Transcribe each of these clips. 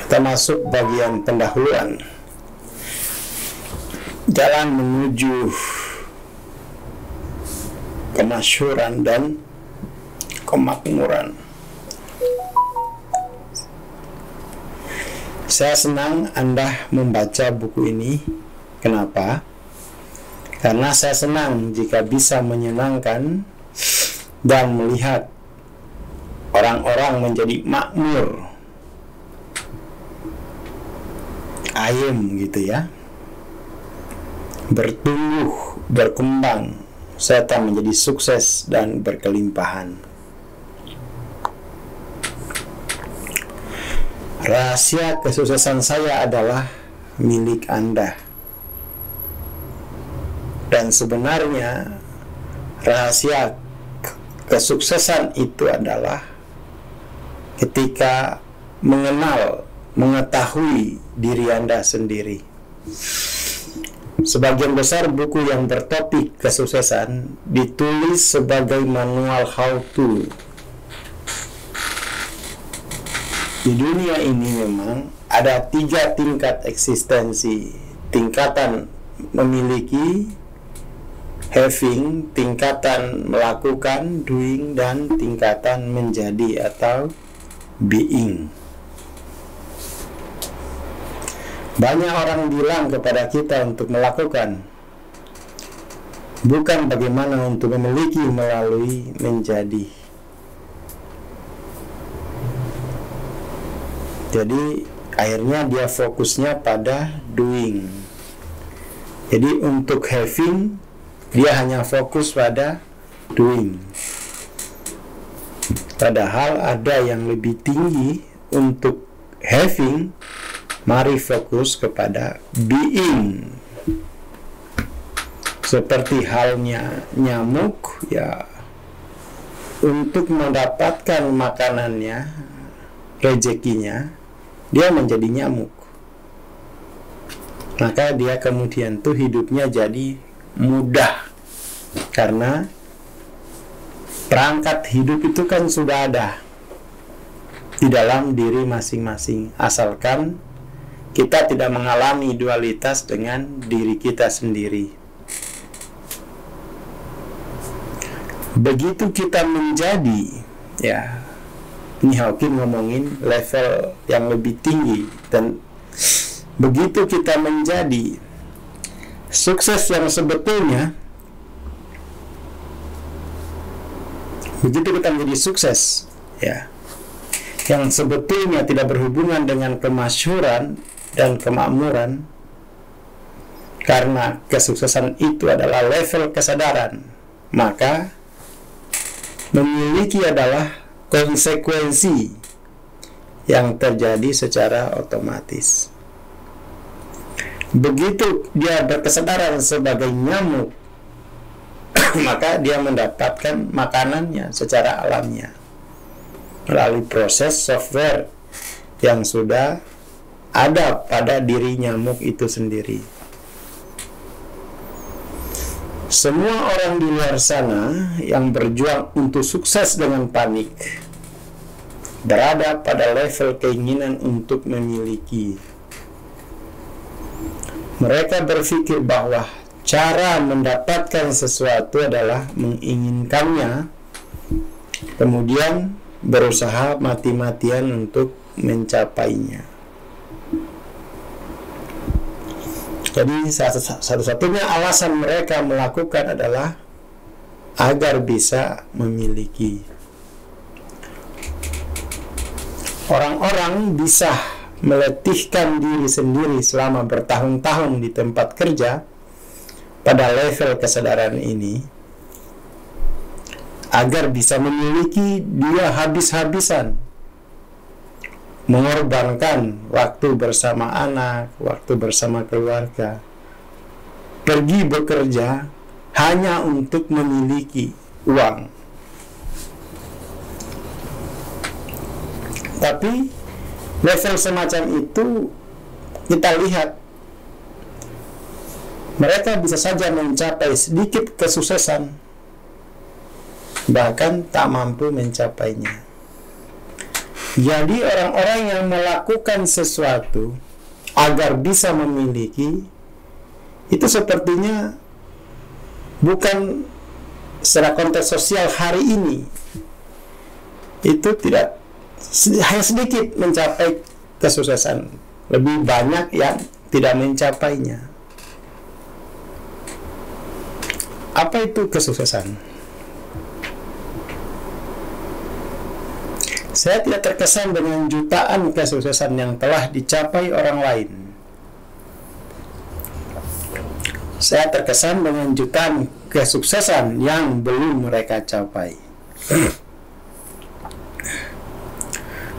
Kita masuk bagian pendahuluan, jalan menuju kemasyhuran dan kemakmuran. Saya senang Anda membaca buku ini. Kenapa? Karena saya senang jika bisa menyenangkan dan melihat orang-orang menjadi makmur, ayem gitu ya, bertumbuh, berkembang, serta menjadi sukses dan berkelimpahan. Rahasia kesuksesan saya adalah milik Anda. Dan sebenarnya rahasia kesuksesan itu adalah ketika mengetahui diri Anda sendiri. Sebagian besar buku yang bertopik kesuksesan ditulis sebagai manual how to. Di dunia ini memang ada 3 tingkat eksistensi: tingkatan memiliki, having, tingkatan melakukan, doing, dan tingkatan menjadi atau being. Banyak orang bilang kepada kita untuk melakukan, bukan bagaimana untuk memiliki melalui menjadi. Jadi akhirnya dia fokusnya pada doing. Jadi untuk having, dia hanya fokus pada doing. Padahal ada yang lebih tinggi untuk having. Mari fokus kepada being. Seperti halnya nyamuk ya, untuk mendapatkan makanannya, rezekinya, dia menjadi nyamuk. Maka dia kemudian tuh hidupnya jadi mudah, karena perangkat hidup itu kan sudah ada di dalam diri masing-masing, asalkan kita tidak mengalami dualitas dengan diri kita sendiri. Begitu kita menjadi, ya, ini Hawking ngomongin level yang lebih tinggi, dan begitu kita menjadi, sukses yang sebetulnya, begitu kita menjadi sukses, ya, yang sebetulnya tidak berhubungan dengan kemasyhuran dan kemakmuran, karena kesuksesan itu adalah level kesadaran, maka memiliki adalah konsekuensi yang terjadi secara otomatis. Begitu dia berkesadaran sebagai nyamuk, maka dia mendapatkan makanannya secara alamiah melalui proses software yang sudah ada pada diri nyamuk itu sendiri. Semua orang di luar sana yang berjuang untuk sukses dengan panik berada pada level keinginan untuk memiliki. Mereka berpikir bahwa cara mendapatkan sesuatu adalah menginginkannya, kemudian berusaha mati-matian untuk mencapainya. Jadi satu-satunya alasan mereka melakukan adalah agar bisa memiliki. Orang-orang bisa meletihkan diri sendiri selama bertahun-tahun di tempat kerja pada level kesadaran ini, agar bisa memiliki dia habis-habisan, mengorbankan waktu bersama anak, waktu bersama keluarga, pergi bekerja hanya untuk memiliki uang. Tapi level semacam itu kita lihat, mereka bisa saja mencapai sedikit kesuksesan, bahkan tak mampu mencapainya. Jadi orang-orang yang melakukan sesuatu agar bisa memiliki, itu sepertinya bukan secara konteks sosial hari ini, itu tidak, hanya sedikit mencapai kesuksesan, lebih banyak yang tidak mencapainya. Apa itu kesuksesan? Saya tidak terkesan dengan jutaan kesuksesan yang telah dicapai orang lain. Saya terkesan dengan jutaan kesuksesan yang belum mereka capai.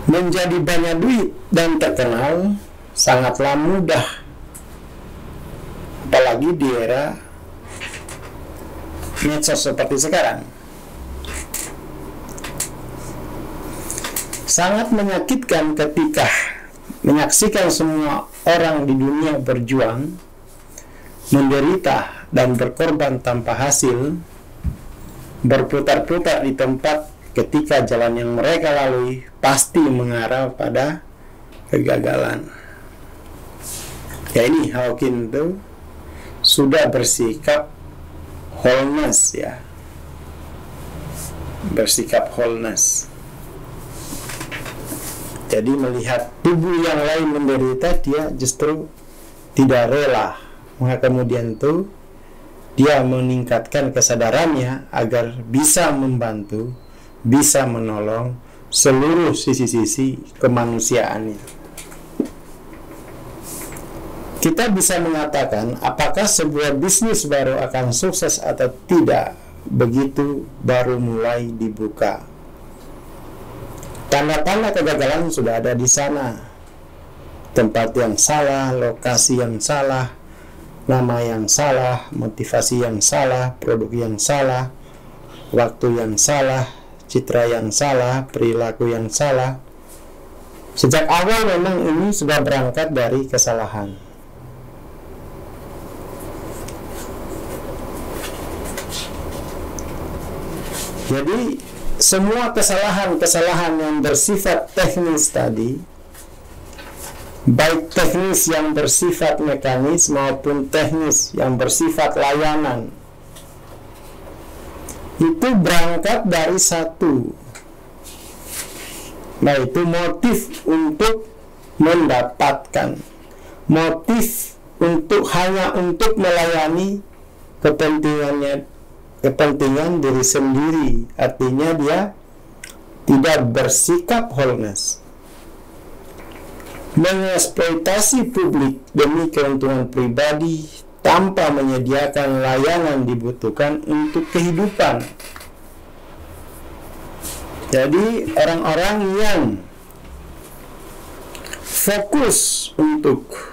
Menjadi banyak duit dan terkenal sangatlah mudah, apalagi di era medsos seperti sekarang. Sangat menyakitkan ketika menyaksikan semua orang di dunia berjuang, menderita dan berkorban tanpa hasil, berputar-putar di tempat ketika jalan yang mereka lalui pasti mengarah pada kegagalan. Ya, ini Hawking itu sudah bersikap wholeness, ya, bersikap wholeness. Jadi melihat tubuh yang lain menderita, dia justru tidak rela. Maka kemudian itu dia meningkatkan kesadarannya agar bisa membantu, bisa menolong seluruh sisi-sisi kemanusiaannya. Kita bisa mengatakan apakah sebuah bisnis baru akan sukses atau tidak begitu baru mulai dibuka. Tanda-tanda kegagalan sudah ada di sana. Tempat yang salah, lokasi yang salah, nama yang salah, motivasi yang salah, produk yang salah, waktu yang salah, citra yang salah, perilaku yang salah. Sejak awal memang ini sudah berangkat dari kesalahan. Jadi semua kesalahan-kesalahan yang bersifat teknis tadi, baik teknis yang bersifat mekanis maupun teknis yang bersifat layanan, itu berangkat dari satu, yaitu motif untuk mendapatkan, motif hanya untuk melayani kepentingan diri sendiri. Artinya dia tidak bersikap wholeness, mengeksploitasi publik demi keuntungan pribadi tanpa menyediakan layanan dibutuhkan untuk kehidupan. Jadi orang-orang yang fokus untuk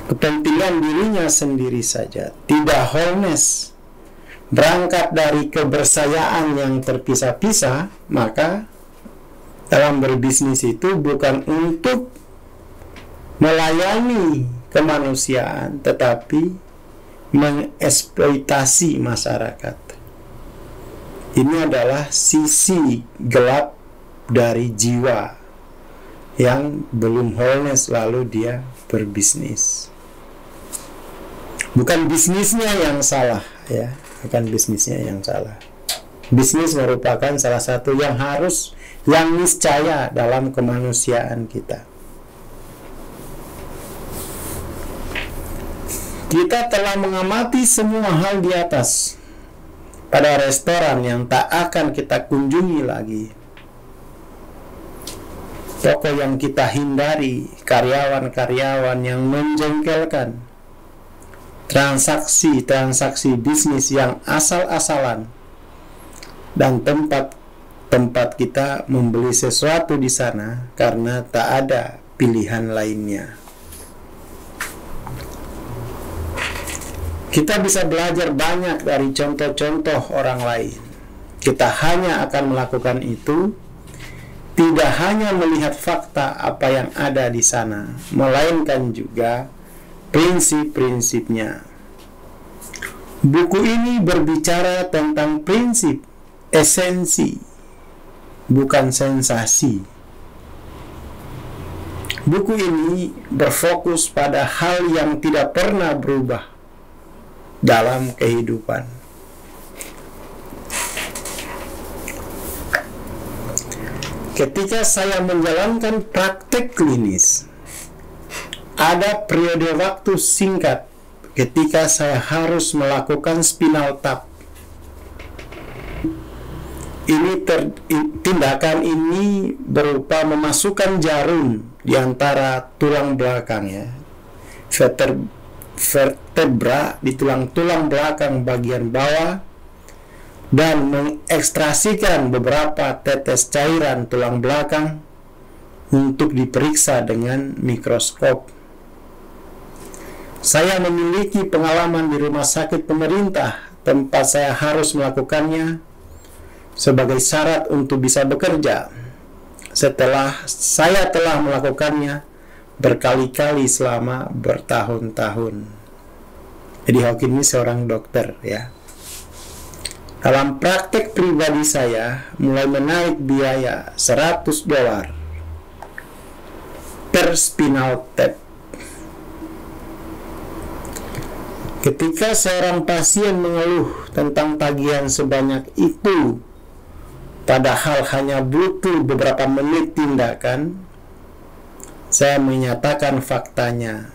kepentingan dirinya sendiri saja, tidak wholeness, berangkat dari kebersayaan yang terpisah-pisah, maka dalam berbisnis itu bukan untuk melayani kemanusiaan, tetapi mengeksploitasi masyarakat. Ini adalah sisi gelap dari jiwa yang belum wholeness, lalu dia berbisnis. Bukan bisnisnya yang salah, ya, bukan bisnisnya yang salah. Bisnis merupakan salah satu yang niscaya dalam kemanusiaan kita. Kita telah mengamati semua hal di atas pada restoran yang tak akan kita kunjungi lagi, toko yang kita hindari, karyawan-karyawan yang menjengkelkan, transaksi bisnis yang asal-asalan, dan tempat kita membeli sesuatu di sana karena tak ada pilihan lainnya. Kita bisa belajar banyak dari contoh-contoh orang lain. Kita hanya akan melakukan itu tidak hanya melihat fakta apa yang ada di sana, melainkan juga prinsip-prinsipnya. Buku ini berbicara tentang prinsip, esensi, bukan sensasi. Buku ini berfokus pada hal yang tidak pernah berubah dalam kehidupan. Ketika saya menjalankan praktek klinis, ada periode waktu singkat ketika saya harus melakukan spinal tap. Tindakan ini berupa memasukkan jarum di antara tulang belakang, ya, vertebra di tulang belakang bagian bawah, dan mengekstrasikan beberapa tetes cairan tulang belakang untuk diperiksa dengan mikroskop. Saya memiliki pengalaman di rumah sakit pemerintah tempat saya harus melakukannya sebagai syarat untuk bisa bekerja. Setelah saya telah melakukannya berkali-kali selama bertahun-tahun. Jadi Hawkins ini seorang dokter, ya. Dalam praktek pribadi saya mulai menarik biaya $100 per spinal tap. Ketika seorang pasien mengeluh tentang tagihan sebanyak itu, padahal hanya butuh beberapa menit tindakan, saya menyatakan faktanya.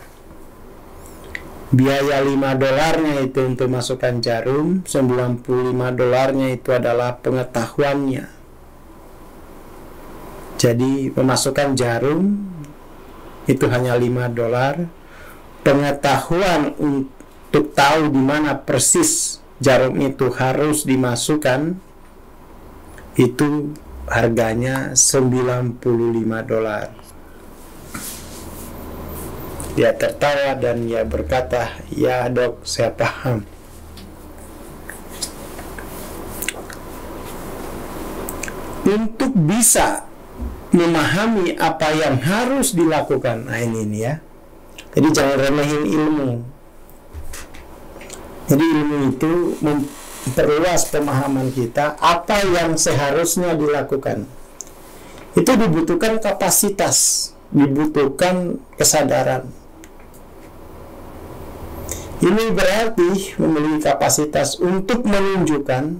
Biaya $5 itu untuk masukkan jarum, $95 itu adalah pengetahuannya. Jadi memasukkan jarum itu hanya $5. Pengetahuan untuk tahu di mana persis jarum itu harus dimasukkan itu harganya $95. Dia tertawa dan dia berkata, "Ya dok, saya paham." Untuk bisa memahami apa yang harus dilakukan, nah ini ya. Jadi jangan remehin ilmu. Jadi ilmu itu memperluas pemahaman kita apa yang seharusnya dilakukan. Itu dibutuhkan kapasitas, dibutuhkan kesadaran. Ini berarti memiliki kapasitas untuk menunjukkan,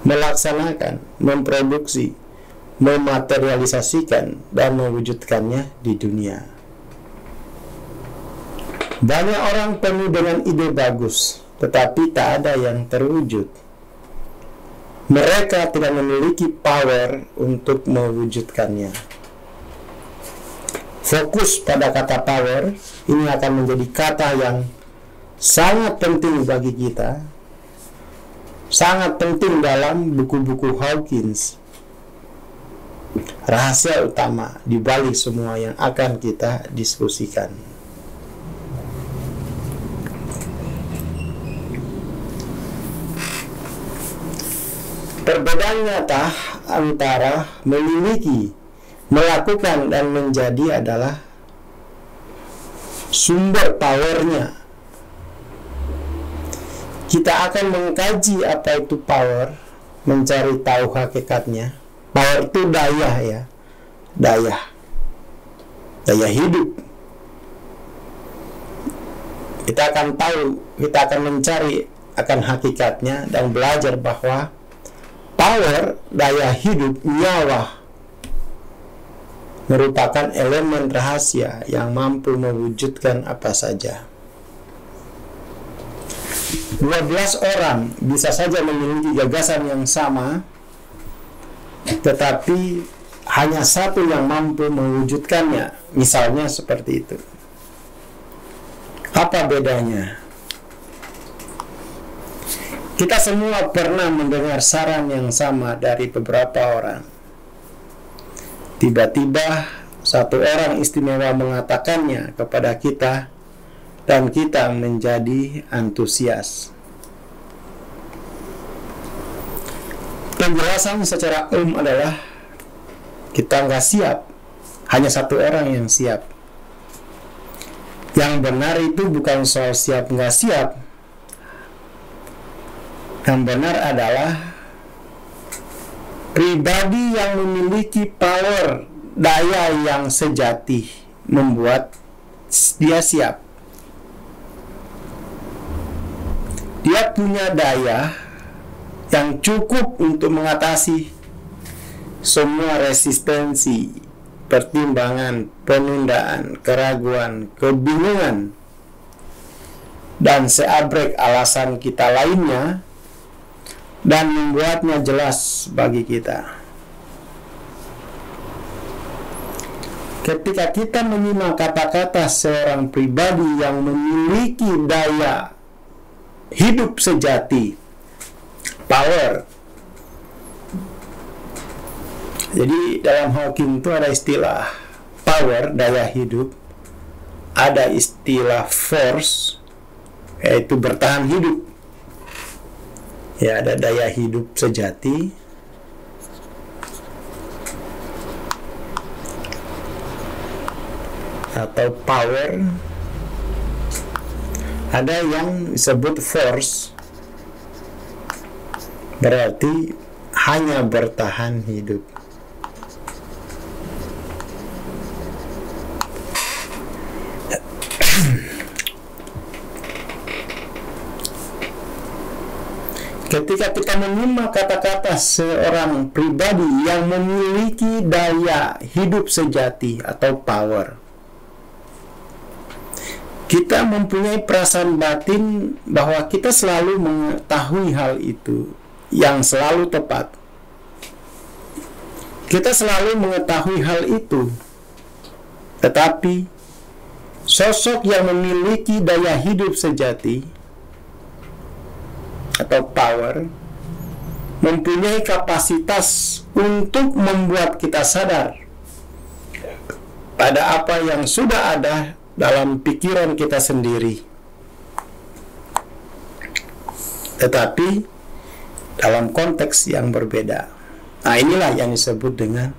melaksanakan, memproduksi, mematerialisasikan, dan mewujudkannya di dunia. Banyak orang penuh dengan ide bagus, tetapi tak ada yang terwujud. Mereka tidak memiliki power untuk mewujudkannya. Fokus pada kata power ini akan menjadi kata yang sangat penting bagi kita, sangat penting dalam buku-buku Hawkins. Rahasia utama di balik semua yang akan kita diskusikan. Perbedaan nyata antara memiliki, melakukan, dan menjadi adalah sumber powernya. Kita akan mengkaji apa itu power, mencari tahu hakikatnya. Power itu daya, ya, daya hidup. Kita akan tahu, kita akan mencari akan hakikatnya dan belajar bahwa power, daya hidup, nyawa merupakan elemen rahasia yang mampu mewujudkan apa saja. 12 orang bisa saja memiliki gagasan yang sama, tetapi hanya satu yang mampu mewujudkannya. Misalnya seperti itu. Apa bedanya? Kita semua pernah mendengar saran yang sama dari beberapa orang. Tiba-tiba satu orang istimewa mengatakannya kepada kita, dan kita menjadi antusias. Penjelasan secara umum adalah kita nggak siap, hanya satu orang yang siap. Yang benar itu bukan soal siap nggak siap. Yang benar adalah Pribadi yang memiliki power, daya yang sejati, membuat dia siap. Dia punya daya yang cukup untuk mengatasi semua resistensi, pertimbangan, penundaan, keraguan, kebingungan, dan seabrek alasan kita lainnya, dan membuatnya jelas bagi kita. Ketika kita menyimak kata-kata seorang pribadi yang memiliki daya hidup sejati, power. Jadi dalam Hawking itu ada istilah power, daya hidup, ada istilah force, yaitu bertahan hidup. Ya, ada daya hidup sejati, atau power. Ada yang disebut force, berarti hanya bertahan hidup. Ketika kita menyimak kata-kata seorang pribadi yang memiliki daya hidup sejati atau power, kita mempunyai perasaan batin bahwa kita selalu mengetahui hal itu yang selalu tepat. Kita selalu mengetahui hal itu, tetapi sosok yang memiliki daya hidup sejati atau power mempunyai kapasitas untuk membuat kita sadar pada apa yang sudah ada dalam pikiran kita sendiri, tetapi dalam konteks yang berbeda. Nah, inilah yang disebut dengan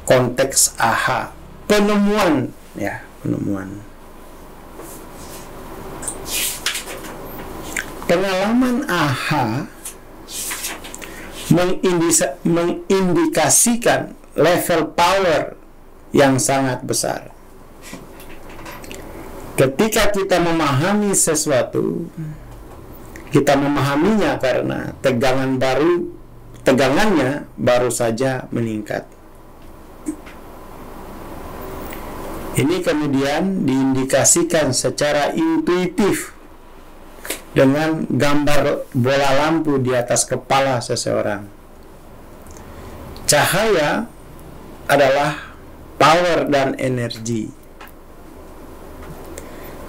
konteks AHA, penemuan, ya, penemuan. Pengalaman AHA mengindikasikan level power yang sangat besar. Ketika kita memahami sesuatu, kita memahaminya karena tegangannya baru saja meningkat. Ini kemudian diindikasikan secara intuitif dengan gambar bola lampu di atas kepala seseorang. Cahaya adalah power dan energi.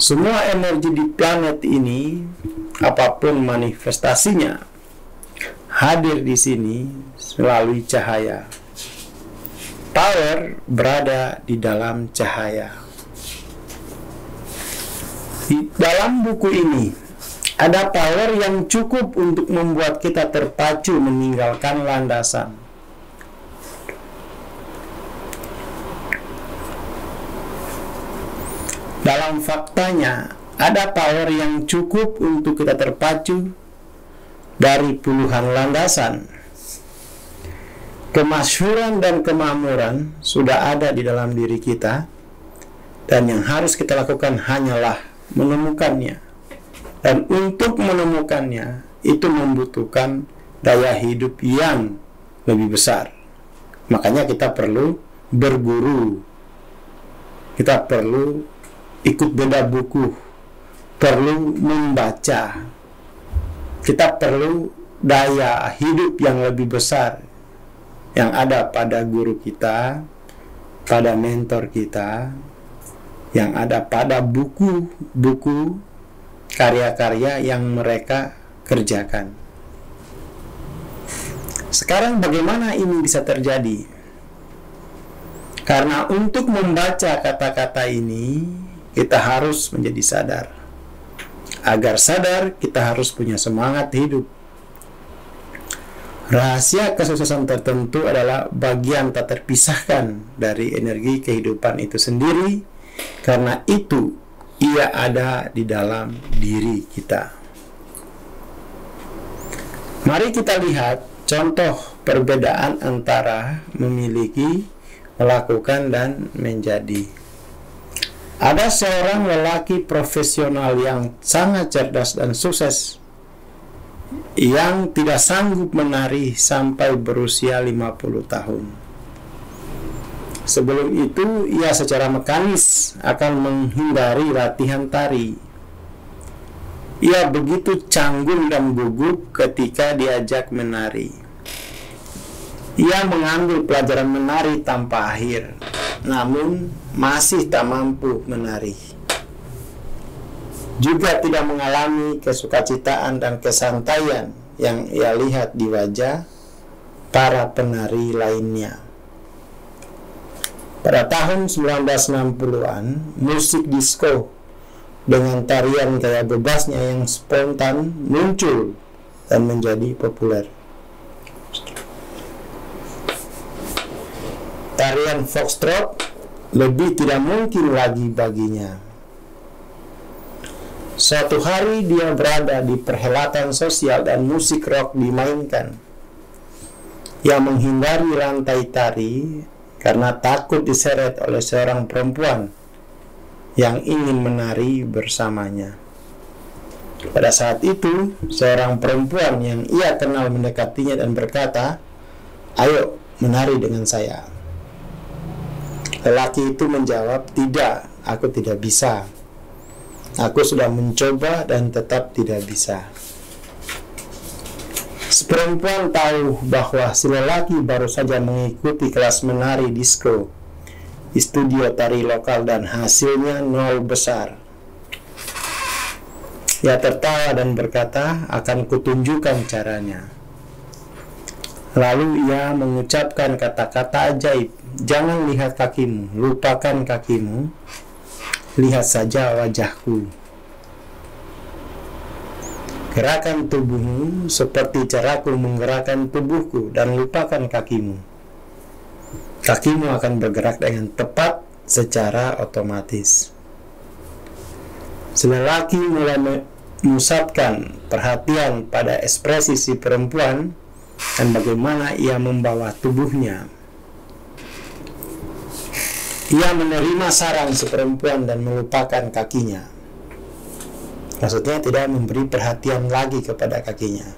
Semua energi di planet ini, apapun manifestasinya, hadir di sini melalui cahaya. Power berada di dalam cahaya. Di dalam buku ini ada power yang cukup untuk membuat kita terpacu meninggalkan landasan. Dalam faktanya, ada power yang cukup untuk kita terpacu dari puluhan landasan. Kemasyhuran dan kemakmuran sudah ada di dalam diri kita, dan yang harus kita lakukan hanyalah menemukannya. Dan untuk menemukannya, itu membutuhkan daya hidup yang lebih besar. Makanya kita perlu berguru, kita perlu ikut beda buku, perlu membaca, kita perlu daya hidup yang lebih besar yang ada pada guru kita, pada mentor kita, yang ada pada buku-buku, karya-karya yang mereka kerjakan. Sekarang bagaimana ini bisa terjadi? Karena untuk membaca kata-kata ini, kita harus menjadi sadar. Agar sadar, kita harus punya semangat hidup. Rahasia kesuksesan tertentu adalah bagian tak terpisahkan dari energi kehidupan itu sendiri, karena itu ia ada di dalam diri kita. Mari kita lihat contoh perbedaan antara memiliki, melakukan, dan menjadi. Ada seorang lelaki profesional yang sangat cerdas dan sukses yang tidak sanggup menari sampai berusia 50 tahun. Sebelum itu, ia secara mekanis akan menghindari latihan tari. Ia begitu canggung dan gugup ketika diajak menari. Ia mengambil pelajaran menari tanpa akhir, namun masih tak mampu menari. Juga tidak mengalami kesukacitaan dan kesantaian yang ia lihat di wajah para penari lainnya. Pada tahun 1960-an, musik disco dengan tarian gaya bebasnya yang spontan muncul dan menjadi populer. Tarian foxtrot lebih tidak mungkin lagi baginya. Suatu hari dia berada di perhelatan sosial dan musik rock dimainkan. Ia menghindari lantai tari karena takut diseret oleh seorang perempuan yang ingin menari bersamanya. Pada saat itu, seorang perempuan yang ia kenal mendekatinya dan berkata, "Ayo menari dengan saya." Lelaki itu menjawab, "Tidak, aku tidak bisa. Aku sudah mencoba dan tetap tidak bisa." Si perempuan tahu bahwa si lelaki baru saja mengikuti kelas menari disco di studio tari lokal dan hasilnya nol besar. Ia tertawa dan berkata, "Akan kutunjukkan caranya." Lalu ia mengucapkan kata-kata ajaib, "Jangan lihat kakimu, lupakan kakimu, lihat saja wajahku. Gerakan tubuhmu seperti caraku menggerakkan tubuhku dan lupakan kakimu. Kakimu akan bergerak dengan tepat secara otomatis." Si lelaki mulai memusatkan perhatian pada ekspresi si perempuan dan bagaimana ia membawa tubuhnya. Ia menerima saran si perempuan dan melupakan kakinya. Maksudnya tidak memberi perhatian lagi kepada kakinya.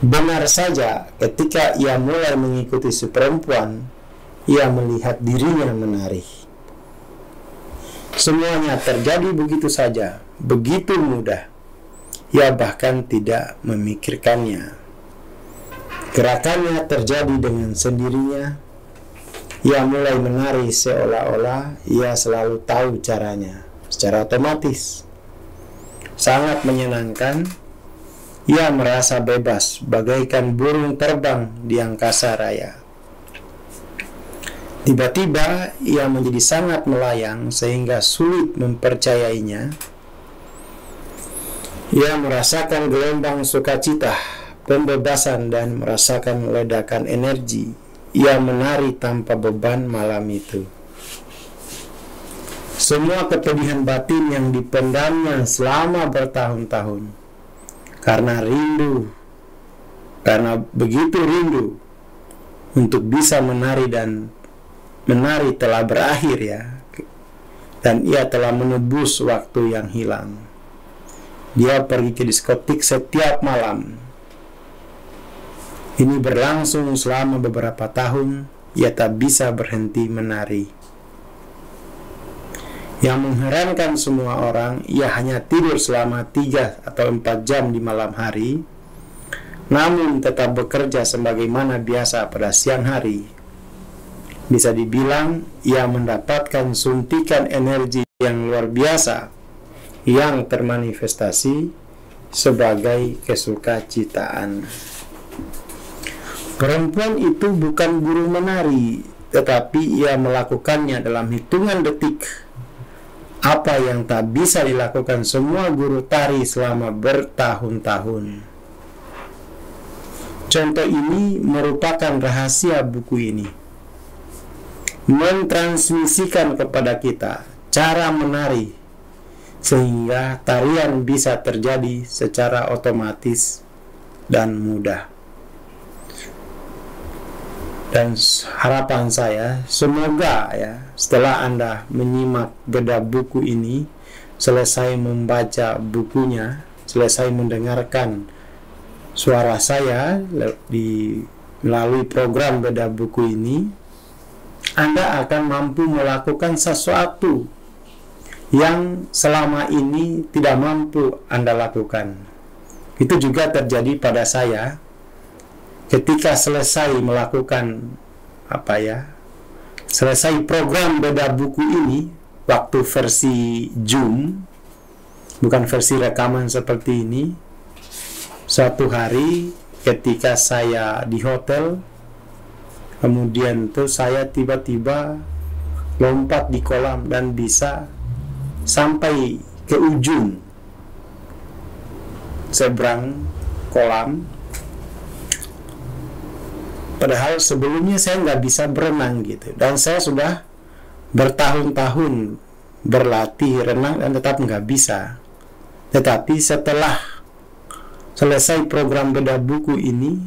Benar saja, ketika ia mulai mengikuti si perempuan, ia melihat dirinya menari. Semuanya terjadi begitu saja, begitu mudah. Ia bahkan tidak memikirkannya. Gerakannya terjadi dengan sendirinya. Ia mulai menari seolah-olah ia selalu tahu caranya, secara otomatis. Sangat menyenangkan. Ia merasa bebas, bagaikan burung terbang di angkasa raya. Tiba-tiba ia menjadi sangat melayang sehingga sulit mempercayainya. Ia merasakan gelombang sukacita, pembebasan, dan merasakan ledakan energi. Ia menari tanpa beban malam itu. Semua kepedihan batin yang dipendamnya selama bertahun-tahun karena begitu rindu untuk bisa menari, dan menari telah berakhir ya, dan ia telah menebus waktu yang hilang. Dia pergi ke diskotik setiap malam. Ini berlangsung selama beberapa tahun. Ia tak bisa berhenti menari. Yang mengherankan semua orang, ia hanya tidur selama 3 atau 4 jam di malam hari, namun tetap bekerja sebagaimana biasa pada siang hari. Bisa dibilang, ia mendapatkan suntikan energi yang luar biasa yang termanifestasi sebagai kesukacitaan. Perempuan itu bukan guru menari, tetapi ia melakukannya dalam hitungan detik. Apa yang tak bisa dilakukan semua guru tari selama bertahun-tahun. Contoh ini merupakan rahasia buku ini. Mentransmisikan kepada kita cara menari sehingga tarian bisa terjadi secara otomatis dan mudah. Dan harapan saya, semoga ya setelah Anda menyimak bedah buku ini, selesai membaca bukunya, selesai mendengarkan suara saya melalui program bedah buku ini, Anda akan mampu melakukan sesuatu yang selama ini tidak mampu Anda lakukan. Itu juga terjadi pada saya ketika selesai melakukan selesai program bedah buku ini, waktu versi Zoom, bukan versi rekaman seperti ini. Suatu hari ketika saya di hotel, kemudian tuh saya tiba-tiba lompat di kolam dan bisa sampai ke ujung seberang kolam. Padahal sebelumnya saya nggak bisa berenang gitu, dan saya sudah bertahun-tahun berlatih renang dan tetap nggak bisa. Tetapi setelah selesai program bedah buku ini,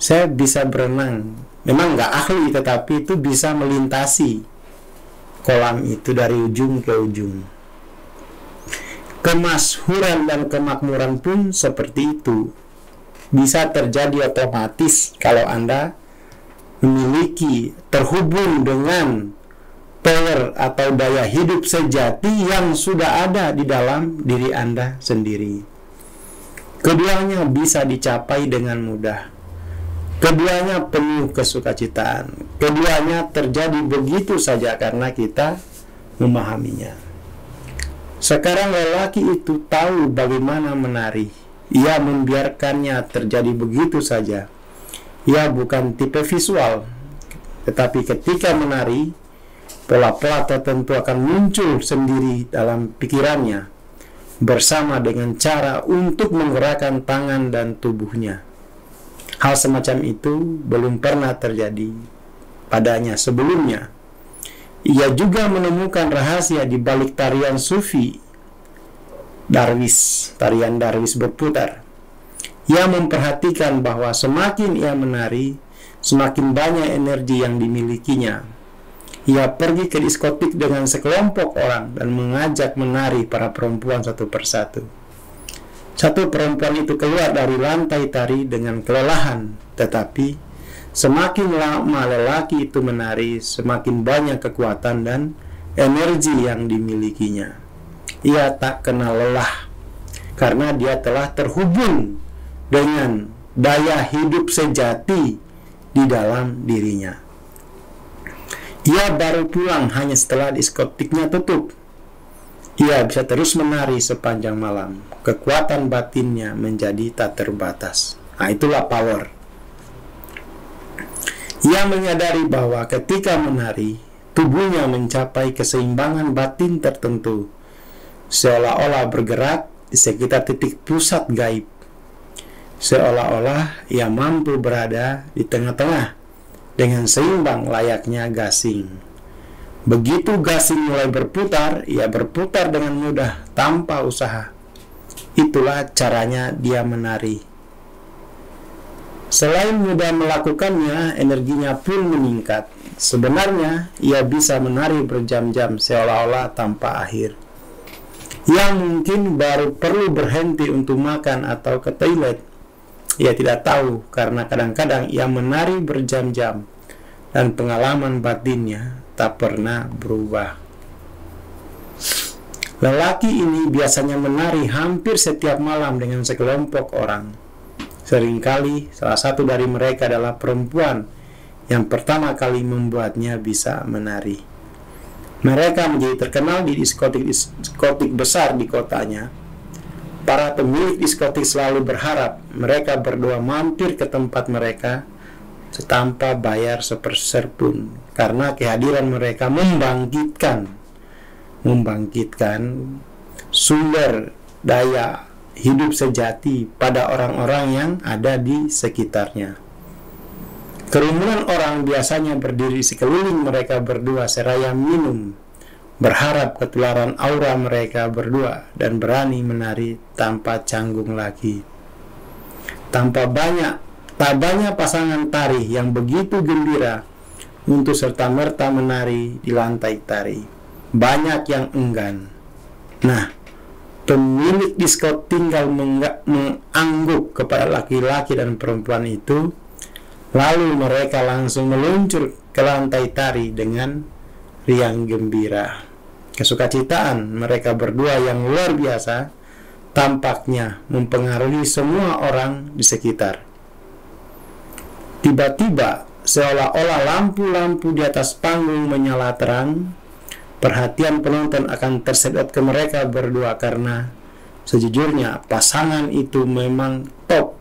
saya bisa berenang. Memang nggak ahli, tetapi itu bisa melintasi kolam itu dari ujung ke ujung. Kemasyhuran dan kemakmuran pun seperti itu. Bisa terjadi otomatis kalau Anda memiliki, terhubung dengan power atau daya hidup sejati yang sudah ada di dalam diri Anda sendiri. Keduanya bisa dicapai dengan mudah. Keduanya penuh kesukacitaan. Keduanya terjadi begitu saja karena kita memahaminya. Sekarang lelaki itu tahu bagaimana menari. Ia membiarkannya terjadi begitu saja. Ia bukan tipe visual, tetapi ketika menari, pola-pola tertentu akan muncul sendiri dalam pikirannya, bersama dengan cara untuk menggerakkan tangan dan tubuhnya. Hal semacam itu belum pernah terjadi padanya sebelumnya. Ia juga menemukan rahasia di balik tarian sufi Darwis, tarian Darwis berputar. Ia memperhatikan bahwa semakin ia menari, semakin banyak energi yang dimilikinya. Ia pergi ke diskotik dengan sekelompok orang dan mengajak menari para perempuan satu persatu. Satu perempuan itu keluar dari lantai tari dengan kelelahan, tetapi semakin lama lelaki itu menari, semakin banyak kekuatan dan energi yang dimilikinya. Ia tak kenal lelah, karena dia telah terhubung dengan daya hidup sejati di dalam dirinya. Ia baru pulang hanya setelah diskotiknya tutup. Ia bisa terus menari sepanjang malam. Kekuatan batinnya menjadi tak terbatas. Nah, itulah power. Ia menyadari bahwa ketika menari, tubuhnya mencapai keseimbangan batin tertentu, seolah-olah bergerak di sekitar titik pusat gaib. Seolah-olah ia mampu berada di tengah-tengah dengan seimbang layaknya gasing. Begitu gasing mulai berputar, ia berputar dengan mudah tanpa usaha. Itulah caranya dia menari. Selain mudah melakukannya, energinya pun meningkat. Sebenarnya, ia bisa menari berjam-jam seolah-olah tanpa akhir. Yang mungkin baru perlu berhenti untuk makan atau ke toilet. Ia tidak tahu karena kadang-kadang ia menari berjam-jam dan pengalaman batinnya tak pernah berubah. Lelaki ini biasanya menari hampir setiap malam dengan sekelompok orang. Seringkali salah satu dari mereka adalah perempuan yang pertama kali membuatnya bisa menari. Mereka menjadi terkenal di diskotik besar di kotanya. Para pemilik diskotik selalu berharap mereka berdua mampir ke tempat mereka tanpa bayar sepeser pun, karena kehadiran mereka membangkitkan sumber daya hidup sejati pada orang-orang yang ada di sekitarnya. Kerumunan orang biasanya berdiri sekeliling mereka berdua seraya minum, berharap ketularan aura mereka berdua dan berani menari tanpa canggung lagi. Tanpa banyak Tak banyak pasangan tari yang begitu gembira untuk serta-merta menari di lantai tari. Banyak yang enggan. Nah, pemilik diskot tinggal mengangguk kepada laki-laki dan perempuan itu, lalu mereka langsung meluncur ke lantai tari dengan riang gembira. Kesukacitaan mereka berdua yang luar biasa tampaknya mempengaruhi semua orang di sekitar. Tiba-tiba, seolah-olah lampu-lampu di atas panggung menyala terang, perhatian penonton akan tersedot ke mereka berdua karena sejujurnya pasangan itu memang top